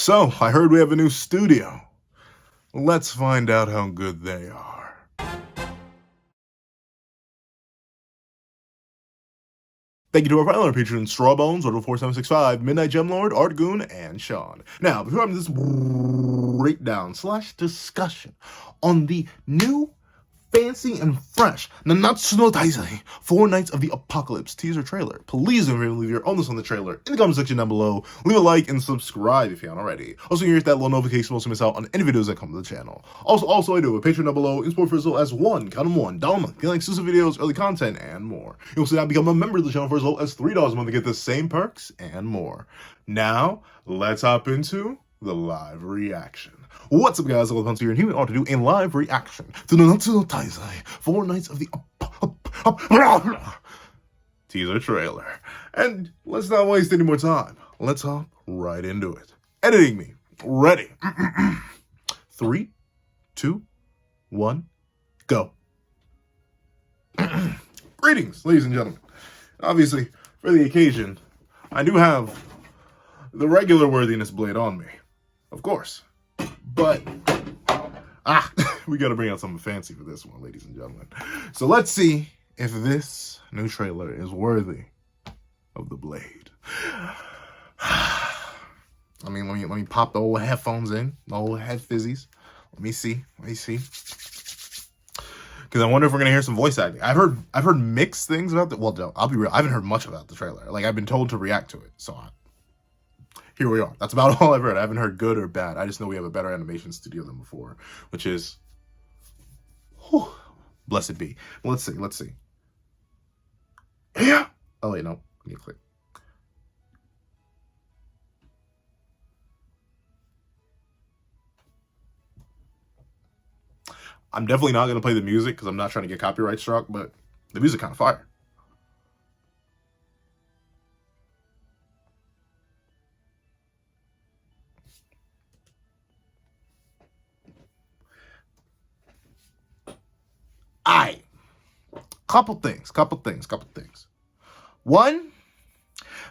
So, I heard we have a new studio. Let's find out how good they are. Thank you to our final patrons, Strawbones, Order4765, Midnight Gemlord, Artgoon, and Sean. Now, before I'm this breakdown / discussion on the new, fancy and fresh Nanatsu no Taizai 4 Nights of the Apocalypse teaser trailer, please don't forget to leave your own list on the trailer in the comment section down below. Leave a like and subscribe if you haven't already. Also, hit that little notification bell so you miss out on any videos that come to the channel. Also I do a Patreon down below in support for as low as $1, count 'em $1 a month, getting exclusive videos, early content, and more. You also now become a member of the channel for as low as $3 a month to get the same perks and more. Now, let's hop into the live reaction. What's up, guys? I'm here, and here we are to do a live reaction to Nanatsu no Taizai 4 Nights of the teaser trailer. And let's not waste any more time. Let's hop right into it. Editing me. Ready. 3, 2, 1, go. Greetings, ladies and gentlemen. Obviously, for the occasion, I do have the regular worthiness blade on me. Of course. But, we gotta bring out something fancy for this one, ladies and gentlemen. So let's see if this new trailer is worthy of the blade. I mean, let me pop the old headphones in, the old head fizzies. Let me see. Because I wonder if we're gonna hear some voice acting. I've heard mixed things about the. Well, I'll be real. I haven't heard much about the trailer. Like, I've been told to react to it, so here we are. That's about all I've heard. I haven't heard good or bad. I just know we have a better animation studio than before, which is, whew, blessed be. Let's see. Yeah. Oh wait, no. I need to click. I'm definitely not going to play the music because I'm not trying to get copyright struck, but the music kind of fire. Couple things. One,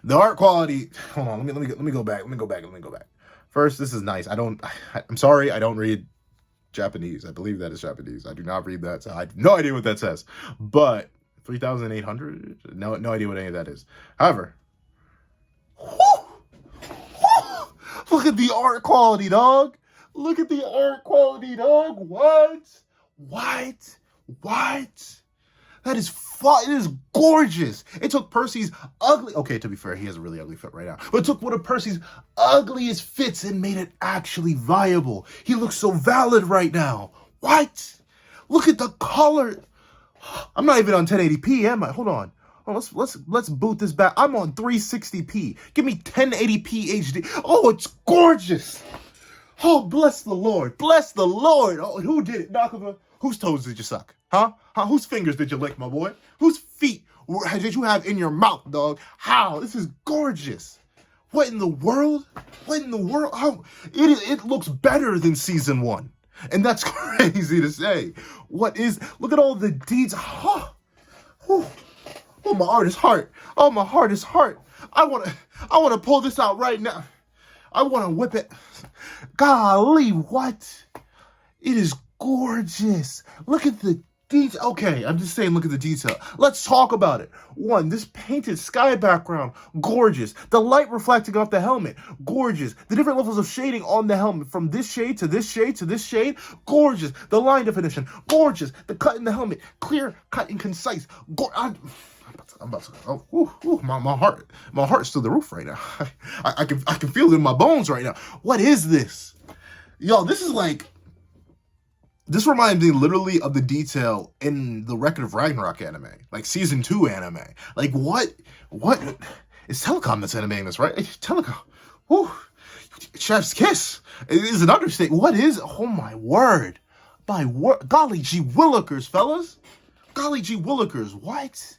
the art quality. Hold on, let me go back. First, this is nice. I'm sorry, I don't read Japanese. I believe that is Japanese. I do not read that. So I have no idea what that says. But 3,800? No idea what any of that is. However, look at the art quality, dog. What? That is it is gorgeous. It took Percy's ugly. Okay, to be fair, he has a really ugly foot right now. But it took one of Percy's ugliest fits and made it actually viable. He looks so valid right now. What? Look at the color. I'm not even on 1080p, am I? Hold on. Oh, let's boot this back. I'm on 360p. Give me 1080p HD. Oh, it's gorgeous. Oh, bless the Lord. Oh, who did it, NAKABA? Whose toes did you suck? Huh? Whose fingers did you lick, my boy? Whose feet did you have in your mouth, dog? How? This is gorgeous. What in the world? How? It looks better than season 1. And that's crazy to say. Look at all the deeds. Oh, my heart is heart. I want to pull this out right now. I want to whip it. Golly, what? It is gorgeous. Look at the detail. Okay, I'm just saying, look at the detail. Let's talk about it. 1, this painted sky background, gorgeous. The light reflecting off the helmet, gorgeous. The different levels of shading on the helmet, from this shade to this shade to this shade, gorgeous. The line definition, gorgeous. The cut in the helmet, clear, cut, and concise. I'm about to go. My heart's through the roof right now. I can feel it in my bones right now. What is this? Yo, this reminds me literally of the detail in the Record of Ragnarok anime, like season 2 anime. Like, what is Telecom that's animating this, right? Telecom. Whew. Chef's kiss. It is an understatement. What is? Oh my word. Golly gee willikers, fellas. Golly gee willikers. What?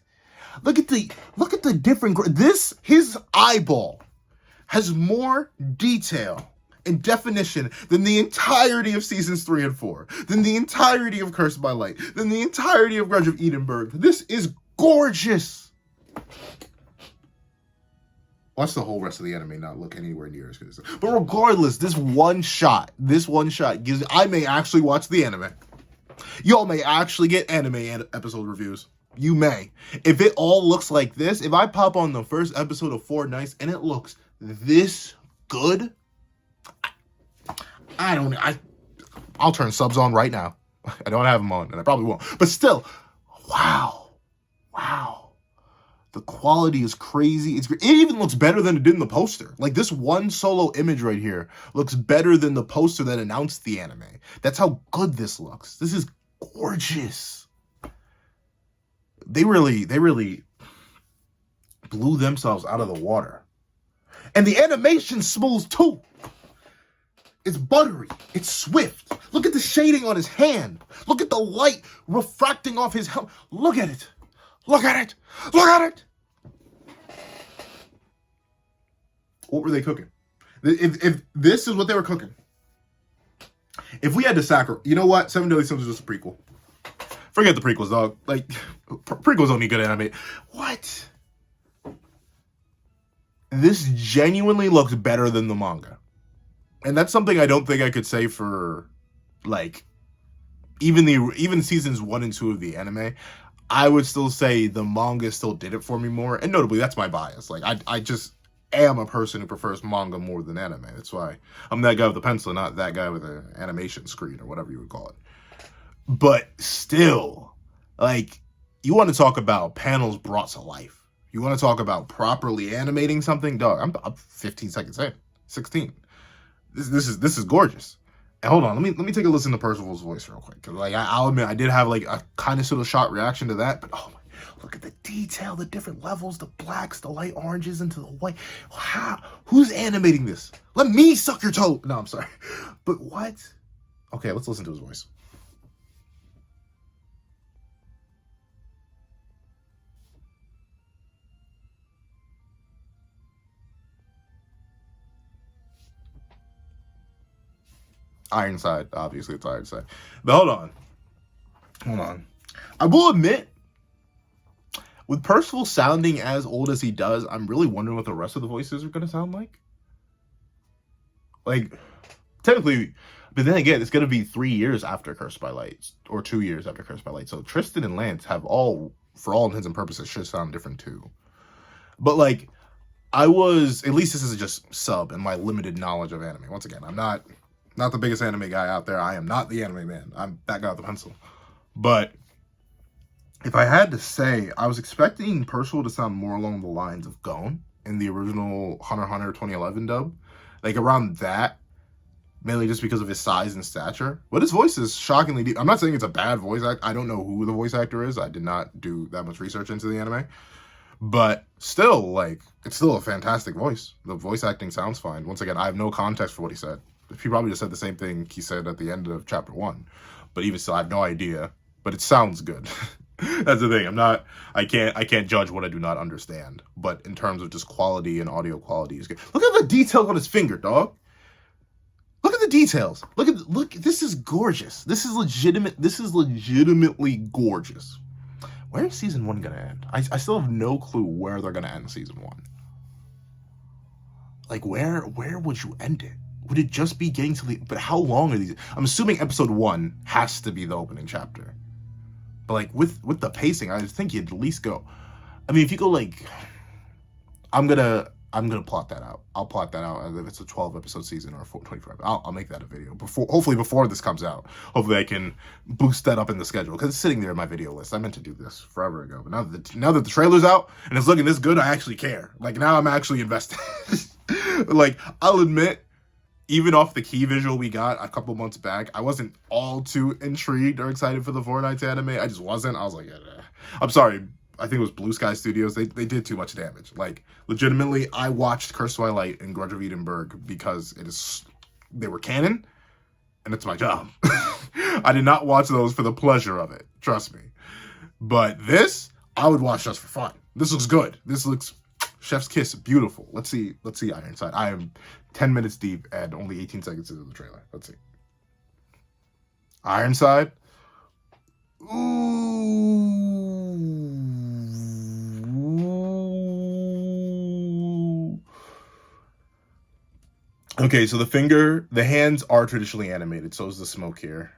Look at the different. His eyeball has more detail and definition than the entirety of seasons 3 and 4, than the entirety of Cursed by Light, than the entirety of Grudge of Edinburgh. This is gorgeous. Watch the whole rest of the anime, not look anywhere near as good as that. But regardless, this one shot gives. I may actually watch the anime. Y'all may actually get anime episode reviews. You may. If it all looks like this, if I pop on the first episode of Four Nights and it looks this good, I'll turn subs on right now. I don't have them on, and I probably won't. But still, wow. The quality is crazy. It even looks better than it did in the poster. Like, this one solo image right here looks better than the poster that announced the anime. That's how good this looks. This is gorgeous. They really blew themselves out of the water. And the animation's smooth too. It's buttery. It's swift. Look at the shading on his hand. Look at the light refracting off his helmet. Look at it. Look at it. Look at it. What were they cooking? If this is what they were cooking. If we had to sacrifice, you know what? Seven Deadly Sins is just a prequel. Forget the prequels, dog. Like, prequels don't need good anime. What? This genuinely looks better than the manga. And that's something I don't think I could say for, like, even seasons 1 and 2 of the anime. I would still say the manga still did it for me more. And notably, that's my bias. Like, I just am a person who prefers manga more than anime. That's why I'm that guy with the pencil, not that guy with an animation screen or whatever you would call it. But still, like, you want to talk about panels brought to life. You want to talk about properly animating something? Dog, I'm 15 seconds in. 16. This is gorgeous. And hold on, let me take a listen to Percival's voice real quick. Cause like I'll admit I did have like a kind of sort of shot reaction to that, but oh my, look at the detail, the different levels, the blacks, the light oranges into the white. Wow, who's animating this? Let me suck your toe. No, I'm sorry. But what? Okay, let's listen to his voice. Ironside, obviously it's Ironside. But hold on. I will admit, with Percival sounding as old as he does, I'm really wondering what the rest of the voices are going to sound like. Like, technically, but then again, it's going to be 3 years after Cursed by Light, or 2 years after Cursed by Light. So Tristan and Lance have all, for all intents and purposes, should sound different too. But like, at least this is just sub and my limited knowledge of anime. Once again, I'm not the biggest anime guy out there. I am not the anime man. I'm that guy with the pencil. But if I had to say, I was expecting Percival to sound more along the lines of Gon in the original Hunter x Hunter 2011 dub. Like around that, mainly just because of his size and stature. But his voice is shockingly deep. I'm not saying it's a bad voice act. I don't know who the voice actor is. I did not do that much research into the anime. But still, like, it's still a fantastic voice. The voice acting sounds fine. Once again, I have no context for what he said. He probably just said the same thing he said at the end of chapter 1. But even still, I have no idea. But it sounds good. That's the thing. I can't judge what I do not understand. But in terms of just quality and audio quality is good. Look at the detail on his finger, dog. Look at the details. Look, this is gorgeous. This is legitimately gorgeous. Where is season 1 gonna end? I still have no clue where they're gonna end season 1. Like, where would you end it? Would it just be getting to the... But how long are these? I'm assuming episode 1 has to be the opening chapter. But, like, with the pacing, I think you'd at least go... I mean, if you go, like... I'm gonna plot that out. I'll plot that out if it's a 12-episode season or a 24. I'll make that a video. Hopefully before this comes out. Hopefully I can boost that up in the schedule. Because it's sitting there in my video list. I meant to do this forever ago. But now that the trailer's out and it's looking this good, I actually care. Like, now I'm actually invested. Like, I'll admit... Even off the key visual we got a couple months back, I wasn't all too intrigued or excited for the Four Nights anime. I just wasn't. I was like, I'm sorry. I think it was Blue Sky Studios. They did too much damage. Like, legitimately, I watched Cursed by Light and Grudge of Edinburgh because they were canon, and it's my job. I did not watch those for the pleasure of it. Trust me. But this, I would watch just for fun. This looks good. This looks... Chef's kiss, beautiful. Let's see Ironside. I am 10 minutes deep and only 18 seconds into the trailer. Let's see. Ironside. Ooh. Okay, so the hands are traditionally animated. So is the smoke here.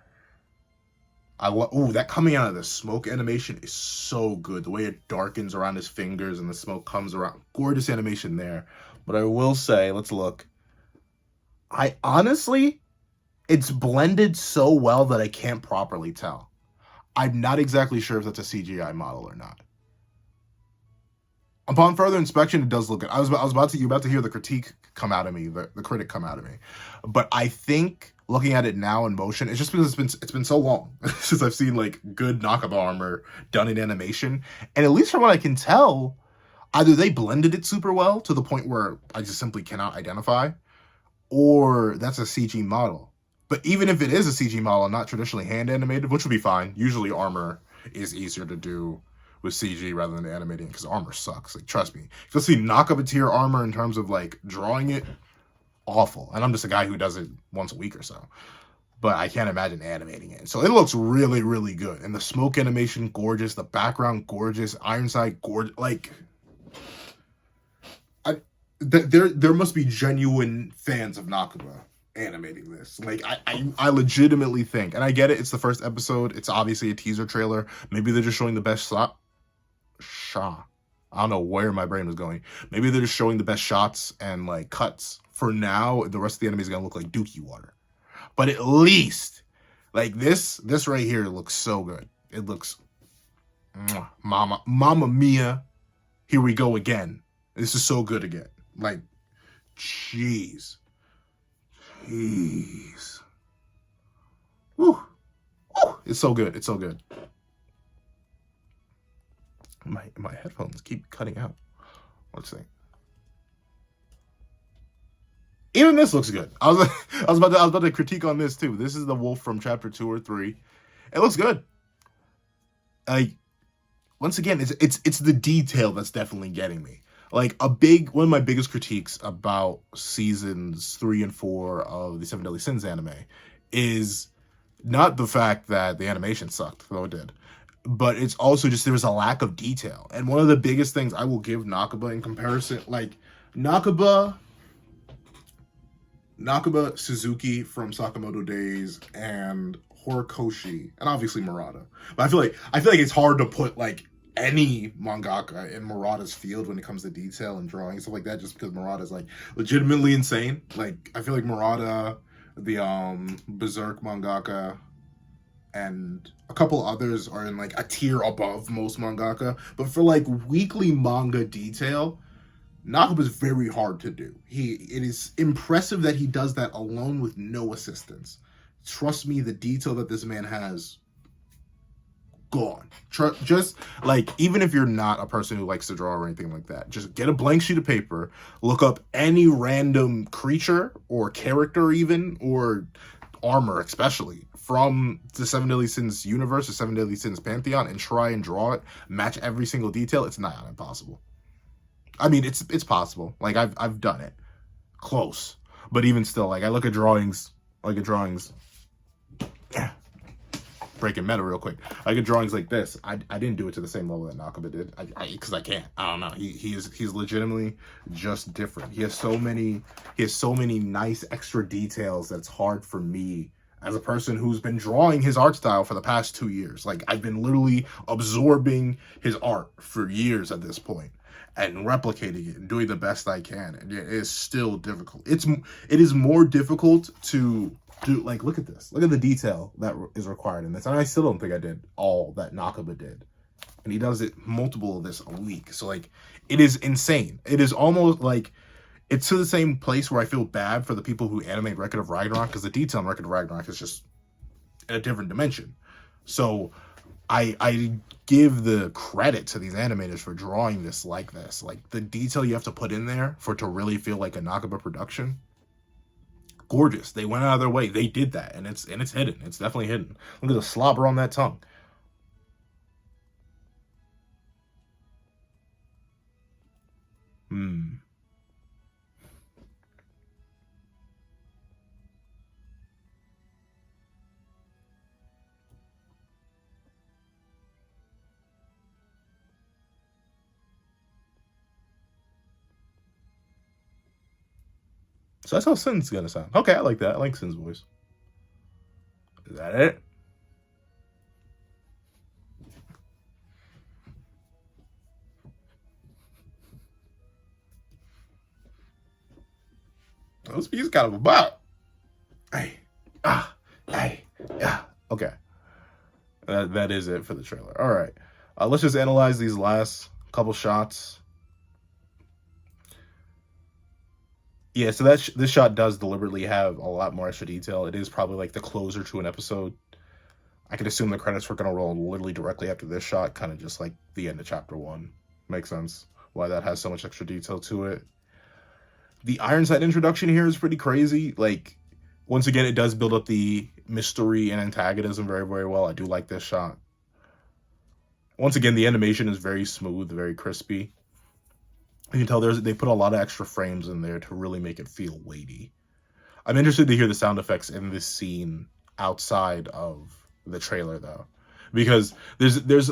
Ooh, that coming out of the smoke animation is so good. The way it darkens around his fingers and the smoke comes around. Gorgeous animation there. But I will say, let's look. I honestly, it's blended so well that I can't properly tell. I'm not exactly sure if that's a CGI model or not. Upon further inspection, it does look good. I was about to, you're about to hear the critique come out of me, the critic come out of me. But I think looking at it now in motion, it's just because it's been so long since I've seen like good NAKABA armor done in animation. And at least from what I can tell, either they blended it super well to the point where I just simply cannot identify, or that's a CG model. But even if it is a CG model and not traditionally hand animated, which would be fine, usually armor is easier to do with CG rather than animating because armor sucks. Like, trust me. You'll see knock-up a tier armor in terms of like drawing it, awful. And I'm just a guy who does it once a week or so. But I can't imagine animating it. So it looks really, really good. And the smoke animation, gorgeous. The background, gorgeous. Ironside, gorgeous. Like, there must be genuine fans of NAKABA animating this. Like, I legitimately think, and I get it, it's the first episode, it's obviously a teaser trailer, maybe they're just showing the best shot. I don't know where my brain was going. Maybe they're just showing the best shots and like cuts. For now, the rest of the anime is gonna look like Dookie water. But at least, like this right here looks so good. It looks, mama mia, here we go again. This is so good again. Like, jeez. Jeez. Woo. Woo. It's so good. It's so good. My headphones keep cutting out. Let's see. Even this looks good. I was about to critique on this too. This is the wolf from chapter 2 or 3. It looks good. Like, once again, it's the detail that's definitely getting me. Like, one of my biggest critiques about seasons 3 and 4 of the Seven Deadly Sins anime is not the fact that the animation sucked, though it did, but it's also just there was a lack of detail. And one of the biggest things I will give NAKABA in comparison, like NAKABA, Suzuki from Sakamoto Days, and Horikoshi, and obviously Murata. But I feel like it's hard to put like any mangaka in Murata's field when it comes to detail and drawing and stuff like that, just because Murata's like legitimately insane. Like, I feel like Murata, the Berserk mangaka, and a couple others are in like a tier above most mangaka. But for like weekly manga detail, NAKABA is very hard to do. It is impressive that he does that alone with no assistance. Trust me, the detail that this man has, gone. Just like, even if you're not a person who likes to draw or anything like that, just get a blank sheet of paper, look up any random creature or character even, or armor especially, from the Seven Deadly Sins universe, the Seven Deadly Sins pantheon, and try and draw it, match every single detail. It's not impossible. I mean, it's possible. Like, I've done it. Close. But even still, like, I look at drawings, breaking meta real quick. I get drawings like this. I didn't do it to the same level that NAKABA did. Because I can't. I don't know. He's legitimately just different. He has so many nice extra details that's hard for me as a person who's been drawing his art style for the past 2 years. Like, I've been literally absorbing his art for years at this point and replicating it and doing the best I can. And it is still difficult. It is more difficult to do. Like, look at this. Look at the detail that is required in this. And I still don't think I did all that NAKABA did. And he does it multiple of this a week. So, like, it is insane. It is almost like, it's to the same place where I feel bad for the people who animate Record of Ragnarok, because the detail in Record of Ragnarok is just in a different dimension. So I give the credit to these animators for drawing this like this. Like, the detail you have to put in there for it to really feel like a NAKABA production, gorgeous. They went out of their way. They did that, and it's hidden. It's definitely hidden. Look at the slobber on that tongue. So that's how Sin's gonna sound. Okay, I like that. I like Sin's voice. Is that it? He's kind of a bop. Hey, hey, yeah. Okay. That is it for the trailer. All right. Let's just analyze these last couple shots. Yeah, so this shot does deliberately have a lot more extra detail. It is probably like the closer to an episode. I could assume the credits were going to roll literally directly after this shot, kind of just like the end of chapter 1. Makes sense why that has so much extra detail to it. The Ironside introduction here is pretty crazy. Like, once again, it does build up the mystery and antagonism very, very well. I do like this shot. Once again, the animation is very smooth, very crispy. You can tell they put a lot of extra frames in there to really make it feel weighty. I'm interested to hear the sound effects in this scene outside of the trailer, though, because there's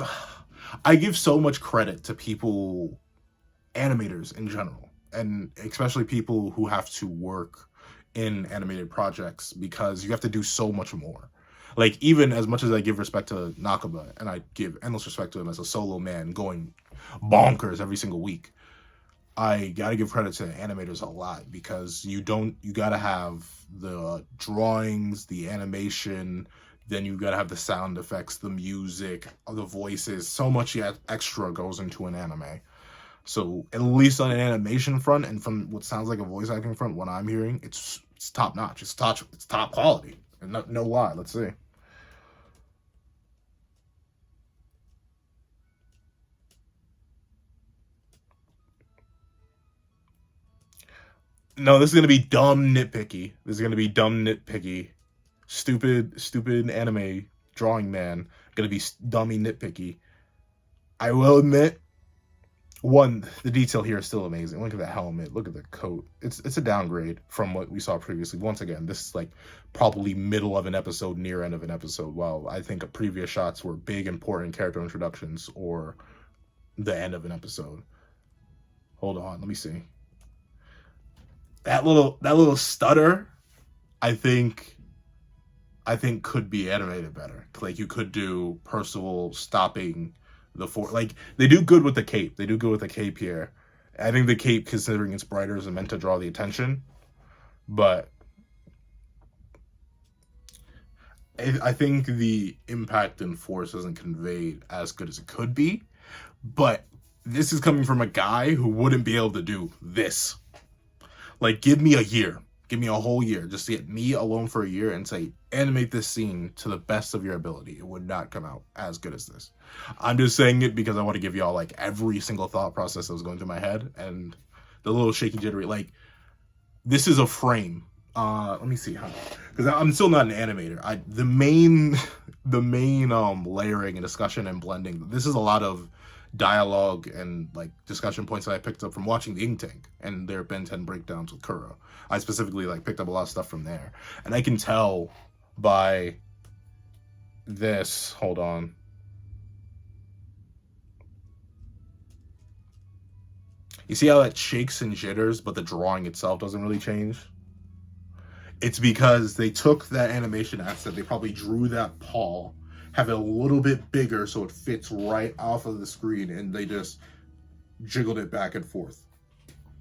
I give so much credit to people, animators in general, and especially people who have to work in animated projects, because you have to do so much more. Like, even as much as I give respect to NAKABA, and I give endless respect to him as a solo man going bonkers every single week, I gotta give credit to animators a lot, because you gotta have the drawings, the animation, then you gotta have the sound effects, the music, the voices. So much extra goes into an anime. So at least on an animation front, and from what sounds like a voice acting front, what I'm hearing, it's top notch. It's top quality. And no lie. Let's see. No, this is gonna be dumb nitpicky. This is gonna be dumb nitpicky. Stupid anime drawing man. Gonna be dummy nitpicky. I will admit, one, the detail here is still amazing. Look at the helmet. Look at the coat. It's a downgrade from what we saw previously. Once again, this is like probably middle of an episode, near end of an episode. While I think previous shots were big, important character introductions or the end of an episode. Hold on, let me see. That little stutter, I think could be animated better. Like, you could do Percival stopping the like, they do good with the cape. They do good with the cape here. I think the cape, considering it's brighter, is meant to draw the attention, but I think the impact and force isn't conveyed as good as it could be. But this is coming from a guy who wouldn't be able to do this. Like, give me a year. Give me a whole year. Just get me alone for a year and say, animate this scene to the best of your ability. It would not come out as good as this. I'm just saying it because I want to give y'all, like, every single thought process that was going through my head. And the little shaky jittery. Like, this is a frame. Let me see how. Because I'm still not an animator. The main layering and discussion and blending. This is a lot of dialogue and like discussion points that I picked up from watching the Ink Tank and their Ben 10 breakdowns with Kuro. I specifically like picked up a lot of stuff from there, and I can tell by this. Hold on. You see how that shakes and jitters, but the drawing itself doesn't really change? It's because they took that animation asset, they probably drew that paw, have it a little bit bigger so it fits right off of the screen, and they just jiggled it back and forth.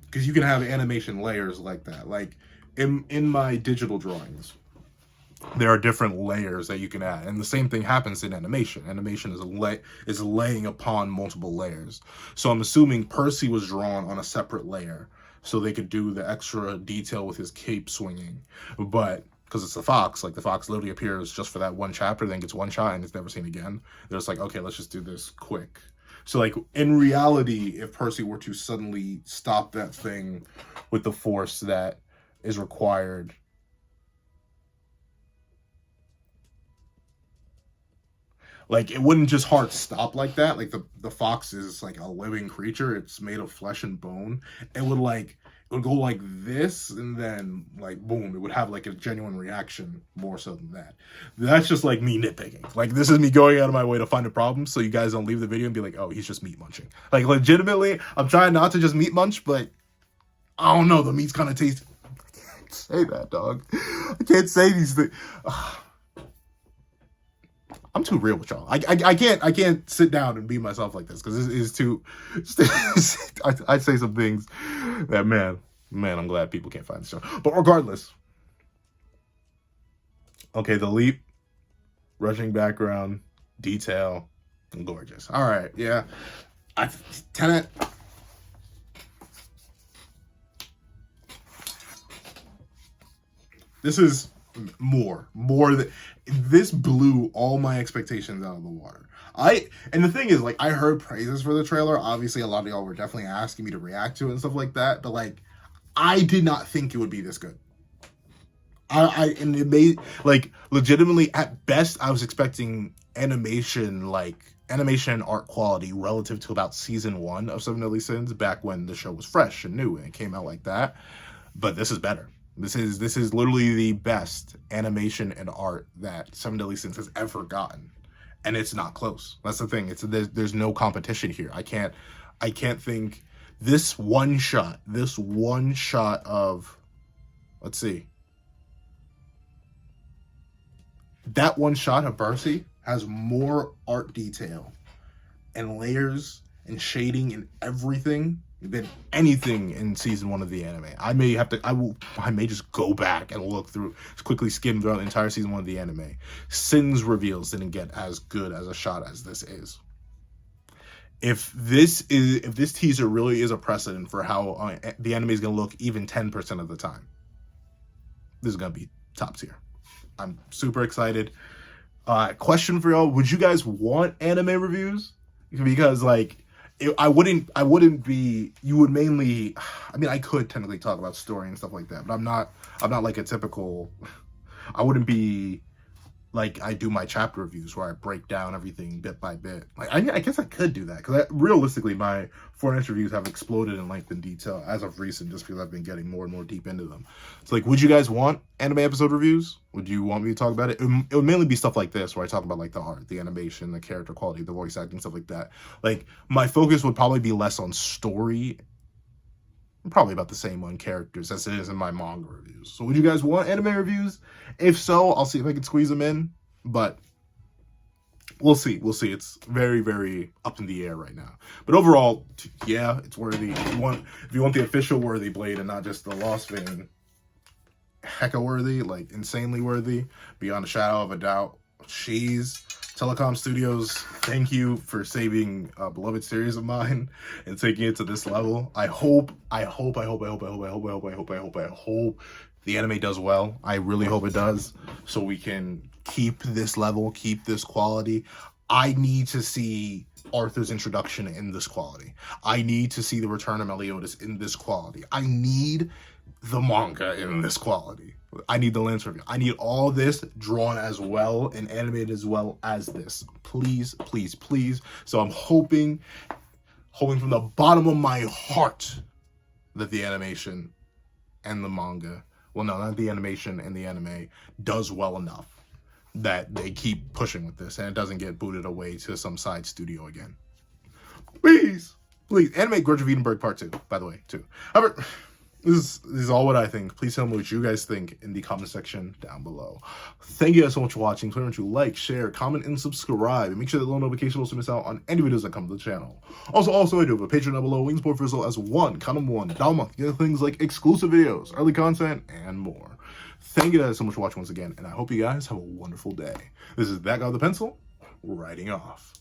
Because you can have animation layers like that. Like, in my digital drawings, there are different layers that you can add, and the same thing happens in animation. Animation is laying upon multiple layers. So I'm assuming Percy was drawn on a separate layer, so they could do the extra detail with his cape swinging. But because it's the fox, like, the fox literally appears just for that one chapter, then gets one shot and it's never seen again. They're just like, okay, let's just do this quick. So, like, in reality, if Percy were to suddenly stop that thing with the force that is required, like, it wouldn't just hard stop like that. Like, the fox is like a living creature. It's made of flesh and bone. It would go like this, and then, like, boom, it would have like a genuine reaction more so than that. That's just like me nitpicking. Like, this is me going out of my way to find a problem so you guys don't leave the video and be like, oh, he's just meat munching. Like, legitimately, I'm trying not to just meat munch, but I don't know, the meat's kind of tasty. say that, dog. I can't say these things. I'm too real with y'all. I can't sit down and be myself like this because this is too. I'd say some things that man, I'm glad people can't find the show. But regardless, okay, the leap, rushing background, detail, and gorgeous. All right, yeah, Tenet. This is more than this blew all my expectations out of the water. And the thing is, like, I heard praises for the trailer. Obviously, a lot of y'all were definitely asking me to react to it and stuff like that. But like, I did not think it would be this good. And it made, like, legitimately, at best, I was expecting animation art quality relative to about season 1 of Seven Deadly Sins, back when the show was fresh and new and it came out like that. But this is better. This is literally the best animation and art that Seven Deadly Sins has ever gotten, and it's not close. That's the thing. There's no competition here. I can't think this one shot of, let's see, that one shot of Percy has more art detail and layers and shading and everything than anything in season 1 of the anime. I may just go back and look through, just quickly skim throughout the entire season 1 of the anime. Sin's reveals didn't get as good as a shot as this is. If this teaser really is a precedent for how the anime is going to look even 10% of the time, this is going to be top tier. I'm super excited. Question for y'all: would you guys want anime reviews? Because like, I wouldn't be, you would mainly, I mean, I could technically talk about story and stuff like that, but I'm not like a typical, I wouldn't be like I do my chapter reviews where I break down everything bit by bit. Like, I guess I could do that, because realistically, my Fortnite reviews have exploded in length and detail as of recent, just because I've been getting more and more deep into them. It's like, would you guys want anime episode reviews? Would you want me to talk about it? It would mainly be stuff like this, where I talk about like the art, the animation, the character quality, the voice acting, stuff like that. Like, my focus would probably be less on story, probably about the same on characters as it is in my manga reviews. So would you guys want anime reviews? If so, I'll see if I can squeeze them in, but we'll see. It's very, very up in the air right now. But overall, yeah, it's worthy. If you want the official worthy blade and not just the Lost Vein, hecka worthy, like insanely worthy, beyond a shadow of a doubt. She's Telecom Studios, thank you for saving a beloved series of mine and taking it to this level. I hope the anime does well. I really hope it does, so we can keep this level, keep this quality. I need to see Arthur's introduction in this quality. I need to see the return of Meliodas in this quality. I need the manga in this quality. I need the lens review. I need all this drawn as well and animated as well as this. Please, please, please. So I'm hoping from the bottom of my heart that the animation and the manga, well, no, not the animation and the anime, does well enough that they keep pushing with this and it doesn't get booted away to some side studio again. Please, animate Grudge of Edinburgh Part 2, by the way, too. However, this is all what I think. Please tell me what you guys think in the comment section down below. Thank you guys so much for watching. Please remember to like, share, comment, and subscribe. And make sure that little notification will miss out on any videos that come to the channel. Also, I do have a Patreon down below. We can support for as low as $1 a month. You get things like exclusive videos, early content, and more. Thank you guys so much for watching once again, and I hope you guys have a wonderful day. This is That Guy with the Pencil, writing off.